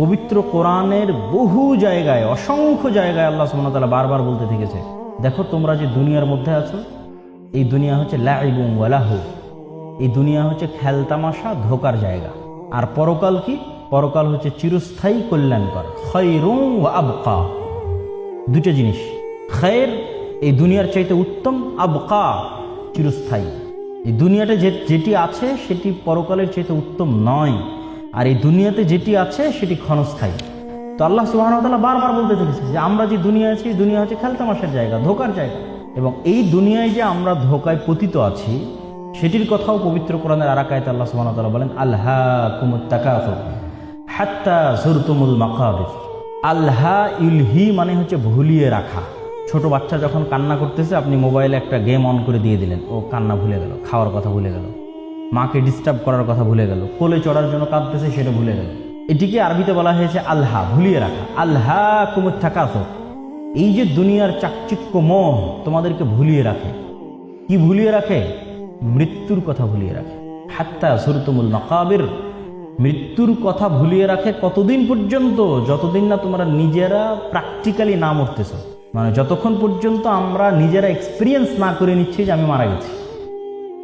পবিত্র কোরআনের বহু জায়গায়, অসংখ্য জায়গায় আল্লাহ সুবহানাহু ওয়া তাআলা বারবার বলতে থেকেছে, দেখো তোমরা যে দুনিয়ার মধ্যে আছো, এই দুনিয়া হচ্ছে লাইবুন ওয়া লাহু, এই দুনিয়া হচ্ছে খেলতামাশা, ধোকার জায়গা। আর পরকাল কি? পরকাল হচ্ছে চিরস্থায়ী কল্যাণকর, খায়রুন ওয়া আবকা। দুটো জিনিস, খায়ের এই দুনিয়ার চাইতে উত্তম, আবকা চিরস্থায়ী। এই দুনিয়াতে যেটি আছে সেটি পরকালের চাইতে উত্তম নয়, আর এই দুনিয়াতে যেটি আছে সেটি ক্ষণস্থায়ী। তো আল্লাহ সুবহানাহু ওয়া তাআলা বারবার বলতে থেকেছে যে আমরা যে দুনিয়া আছি, এই দুনিয়া হচ্ছে খেলতামাশার জায়গা, ধোকার জায়গা। এবং এই দুনিয়ায় যে আমরা ধোকায় পতিত আছি সেটির কথাও পবিত্র কোরআনের আর এক আয়াতে আল্লাহ সুবহানাহু ওয়া তাআলা বলেন, আলহাকুমুত তাকাসুর হাত্তা যুরতুমুল মাকাবির। আলহা ইলহি মানে হচ্ছে ভুলিয়ে রাখা। ছোট বাচ্চা যখন কান্না করতেছে, আপনি মোবাইলে একটা গেম অন করে দিয়ে দিলেন, ও কান্না ভুলে গেল, খাওয়ার কথা ভুলে গেল, মাকে ডিস্টার্ব করার কথা ভুলে গেল, কোলে চড়ার জন্য কাঁদতেছে সেটা ভুলে গেল। এটিকে আরবিতে বলা হয়েছে আলহা, ভুলিয়ে রাখা। আলহাকুমুত তাকাসুর, এই যে দুনিয়ার চাকচিক্য মোহ তোমাদেরকে ভুলিয়ে রাখে। কি ভুলিয়ে রাখে? মৃত্যুর কথা ভুলিয়ে রাখে। হাত্তা যুরতুমুল মাকাবির, মৃত্যুর কথা ভুলিয়ে রাখে কতদিন পর্যন্ত? যতদিন না তোমরা নিজেরা প্র্যাকটিক্যালি না মরতেছ, মানে যতক্ষণ পর্যন্ত আমরা নিজেরা এক্সপিরিয়েন্স না করে নিচ্ছি যে আমি মারা গেছি,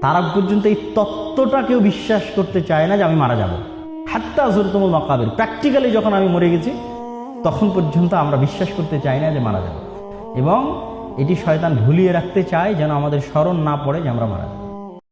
তার আগ পর্যন্ত এই তত্ত্বটা কেউ বিশ্বাস করতে চায় না যে আমি মারা যাব। হাত্তা যুরতুমুল মাকাবির, প্র্যাকটিক্যালি যখন আমি মরে গেছি তখন পর্যন্ত আমরা বিশ্বাস করতে চাই না যে মারা যাব। এবং এটি শয়তান ভুলিয়ে রাখতে চায় যেন আমাদের স্মরণ না পড়ে যে আমরা মারা যাব।